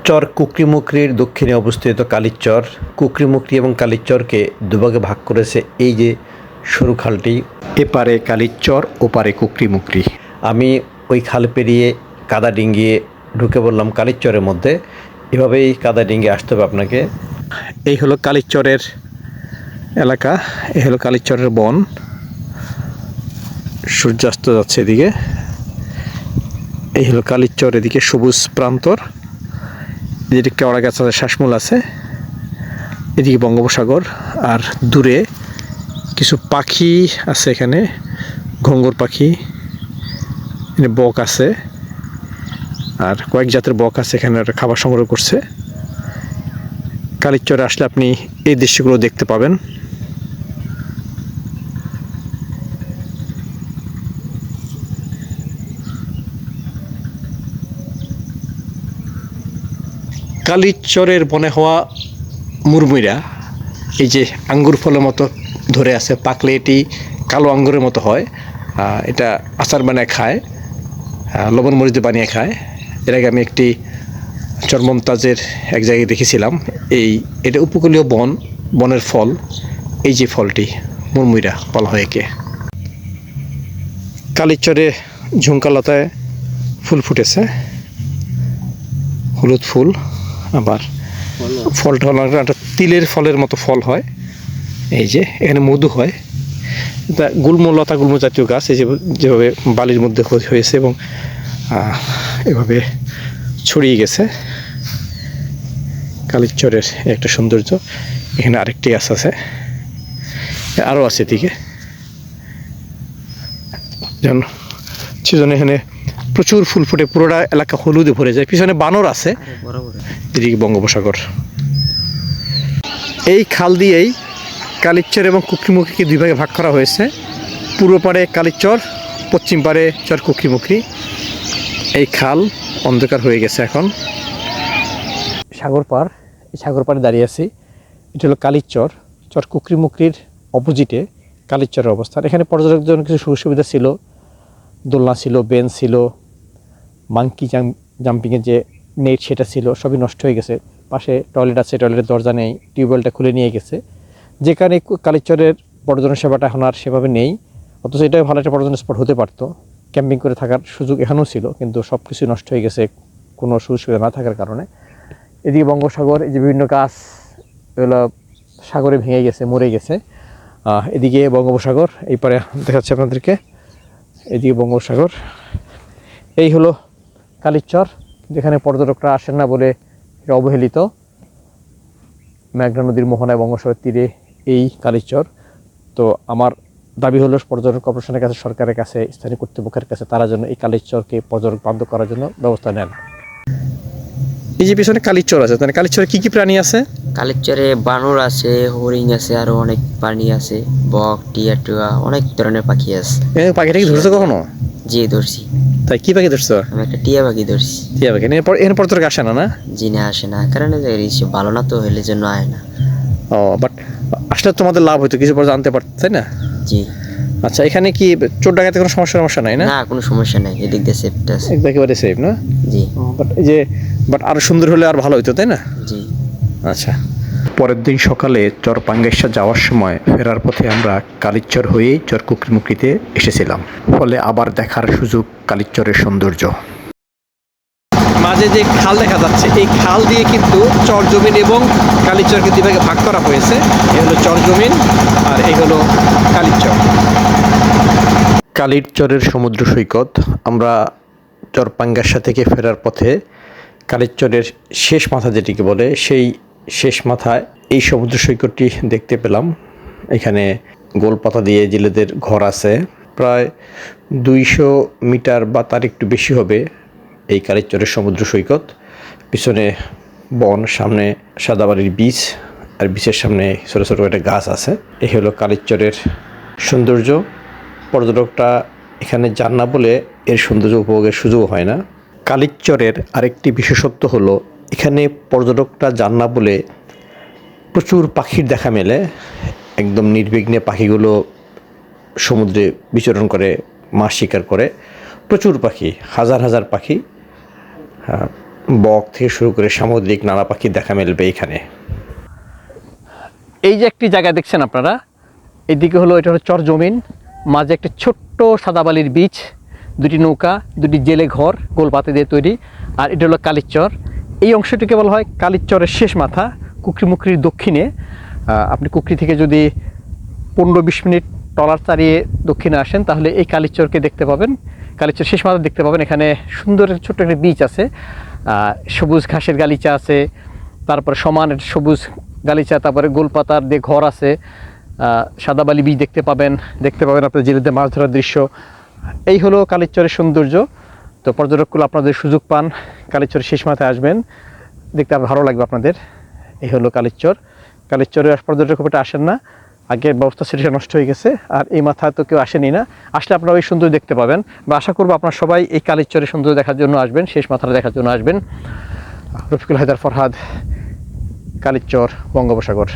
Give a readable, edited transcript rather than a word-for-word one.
চর কুকরিমুকরির দক্ষিণে অবস্থিত কালিচর। কুকরিমুকরি এবং কালিচরকে দুভাগে ভাগ করেছে এই যে সরু খালটি। এপারে কালিচর, ওপারে কুকরিমুকরি। আমি ওই খাল পেরিয়ে কাদা ডিঙ্গিয়ে ঢুকে পড়লাম কালিচরের মধ্যে। এভাবেই কাদা ডিঙ্গিয়ে আসতে হবে আপনাকে। এই হলো কালিচরের এলাকা, এই হলো কালিচরের বন। সূর্যাস্ত যাচ্ছে এদিকে। এই হলো কালিচর, এদিকে সবুজ প্রান্তর, এদিকে কেওড়া গাছ আছে, শ্বাসমূল আছে, এদিকে বঙ্গোপসাগর, আর দূরে কিছু পাখি আছে, এখানে ঘঙ্গর পাখি, এখানে বক আছে, আর কয়েক জাতের বক আছে এখানে, খাবার সংগ্রহ করছে। কালিচরে আসলে আপনি এই দৃশ্যগুলো দেখতে পাবেন। কালিচরের বনে হওয়া মুরমুইরা এই যে আঙ্গুর ফলের মতো ধরে আছে, পাকলে এটি কালো আঙ্গুরের মতো হয়। এটা আচার বানিয়ে খায়, লবণ মরিচ বানিয়ে খায়। এর আগে আমি একটি চরমমতাজের এক জায়গায় দেখেছিলাম। এটা উপকূলীয় বনের ফল। এই যে ফলটি মুরমুইরা বলা হয় একে। কালিচরে ঝুমকালতায় ফুল ফুটেছে, হলুদ ফুল, আবার ফলটা হলো একটা তিলের ফলের মতো ফল হয়। এই যে এখানে মধু হয়। এটা গুল্মলতা, গুল্ম জাতীয় গাছ। এই যেভাবে বালির মধ্যে হয়েছে এবং এভাবে ছড়িয়ে গেছে। কালিচরের একটা সৌন্দর্য। এখানে আরেকটি গাছ আছে, আরও আছে এদিকে। সেজন্য এখানে প্রচুর ফুল ফুটে, পুরোটা এলাকা হলুদে ভরে যায়। পিছনে বানর আছে, এদিকে বঙ্গোপসাগর। এই খাল দিয়েই কালিচর এবং কুকরিমুকরিকে দুই ভাগে ভাগ করা হয়েছে। পূর্ব পাড়ে কালিচর, পশ্চিম পাড়ে চর কুকরিমুকরি। এই খাল অন্ধকার হয়ে গেছে এখন। সাগর পাড়, এই সাগর পাড়ে দাঁড়িয়ে আছি। এটা হলো কালিচর। চর কুকরিমুকরির অপোজিটে কালিচরের অবস্থান। এখানে পর্যটকদের জন্য কিছু সুযোগ সুবিধা ছিল, দোলনা ছিল, বেঞ্চ ছিল, মাঙ্কি জাম্পিংয়ের যে নেট সেটা ছিল, সবই নষ্ট হয়ে গেছে। পাশে টয়লেট আছে, টয়লেটের দরজা নেই, টিউবওয়েলটা খুলে নিয়ে গেছে। যেখানে কালিচরের পর্যটন সেবাটা এখন আর সেভাবে নেই, অথচ এটাও ভালো একটা পর্যটন স্পট হতে পারতো। ক্যাম্পিং করে থাকার সুযোগ এখানেও ছিল, কিন্তু সব কিছু নষ্ট হয়ে গেছে কোনো সুযোগ সুবিধা না থাকার কারণে। এদিকে বঙ্গোপসাগর, এই যে বিভিন্ন গাছ, এগুলো সাগরে ভেঙে গেছে, মরে গেছে। এদিকে বঙ্গোপসাগর, এই পারে দেখাচ্ছে আপনাদেরকে, এদিকে বঙ্গোপসাগর। এই হলো কালিচর, যেখানে পর্যটকরা আসেন না বলে এটা অবহেলিত। মেঘনা নদীর মোহনায় বঙ্গোপসাগর তীরে এই কালিচর। তো আমার দাবি হলো পর্যটন কর্পোরেশনের কাছে, সরকারের কাছে, স্থানীয় কর্তৃপক্ষের কাছে, তারা যেন এই কালিচরকে পর্যটক বান্ধব করার জন্য ব্যবস্থা নেন। এই যে পিছনে কালিচর আছে, তাহলে কালিচরে কি কি প্রাণী আছে? কালিচরে বানর আছে, হরিণ আছে, আরো অনেক প্রাণী আছে, বক, টিয়া টুয়া, অনেক ধরনের পাখি আছে। পাখিটা কি ধরছো কখনো? জি ধরছি। তাই কি পাখি ধরছো? আমি একটা টিয়া পাখি ধরছি। টিয়া পাখি এখানে পর্যটক আসে না? না, জি না, আসে না, কারণ ভালো না তো, হইলে জন্য আয় না। ও, বাট আসলে তোমাদের লাভ হইতো, কিছু পর জানতে পারতো, তাই না? জি। আচ্ছা, এখানে কি চোর ডাকাতের কোনো সমস্যা নাই? না, কোনো সমস্যা নাই, এদিক দিয়ে সেফটা আছে, একেবারে সেফ না? জি। বাট আরো সুন্দর হলে আর ভালো হইতো, তাই না? জি। আচ্ছা। পরের দিন সকালে চর পাঙ্গেশ্বর যাওয়ার সময় ফেরার পথে আমরা কালিচর হয়েই চর কুকরিমুকরিতে এসেছিলাম। ফলে আবার দেখার সুযোগ কালিচরের সৌন্দর্য। মাঝে যে খাল দেখা যাচ্ছে, এই খাল দিয়ে কিন্তু চর জমিন এবং কালিচরকে দুই ভাগে ভাগ করা হয়েছে। এই হলো চর জমিন, আর এই হলো কালিচর। কালিচরের সমুদ্র সৈকত। আমরা চর পাঙ্গাসা থেকে ফেরার পথে কালিচরের শেষ মাথা যেটিকে বলে, সেই শেষ মাথায় এই সমুদ্র সৈকতটি দেখতে পেলাম। এখানে গোলপাতা দিয়ে জেলেদের ঘর আছে। প্রায় 200 মিটার বা তার একটু বেশি হবে এই কালিচরের সমুদ্র সৈকত। পিছনে বন, সামনে সাদাবাড়ির বীচ, আর বীচের সামনে ছোটো ছোটো একটা গাছ আছে। এই হলো কালিচরের সৌন্দর্য। পর্যটকরা এখানে যান না বলে এর সৌন্দর্য উপভোগের সুযোগ হয় না। কালিচরের আরেকটি বিশেষত্ব হলো, এখানে পর্যটকরা যান না বলে প্রচুর পাখির দেখা মেলে। একদম নির্বিঘ্নে পাখিগুলো সমুদ্রে বিচরণ করে, মাছ শিকার করে। প্রচুর পাখি, হাজার হাজার পাখি। বক থেকে শুরু করে সামুদ্রিক নানা পাখির দেখা মিলবে এখানে। এই যে একটি জায়গা দেখছেন আপনারা, এদিকে হলো এটা হলো চর জমিন, মাঝে একটি ছোট্ট সাদাবালির বীচ, দুটি নৌকা, দুটি জেলে ঘর গোলপাতা দিয়ে তৈরি, আর এটা হলো কালিচর। এই অংশটিকে বলা হয় কালিচরের শেষ মাথা। কুকরিমুকরির দক্ষিণে আপনি কুকরি থেকে যদি 15-20 মিনিট ট্রলার চালিয়ে দক্ষিণে আসেন তাহলে এই কালিচরকে দেখতে পাবেন, কালিচর শেষ মাথা দেখতে পাবেন। এখানে সুন্দর ছোট্ট একটা বীচ আছে, সবুজ ঘাসের গালিচা আছে, তারপরে সমান সবুজ গালিচা, তারপরে গোলপাতার দিয়ে ঘর আছে, সাদাবালি বীজ দেখতে পাবেন আপনার জেলেদের মাছ ধরার দৃশ্য। এই হলো কালিচরের সৌন্দর্য। তো পর্যটকগুলো আপনাদের সুযোগ পান, কালিচরের শেষ মাথায় আসবেন, দেখতে ভালো লাগবে আপনাদের। এই হলো কালিচরে পর্যটক খুব একটা আসেন না, আগের ব্যবস্থা সেটা নষ্ট হয়ে গেছে, আর এই মাথায় তো কেউ আসেনি না। আসলে আপনারা ওই সুন্দর দেখতে পাবেন, বা আশা করবো আপনারা সবাই এই কালিচরের সুন্দর দেখার জন্য আসবেন, শেষ মাথাটা দেখার জন্য আসবেন। রফিকুল হায়দার ফরহাদ, কালিচর, বঙ্গোপসাগর।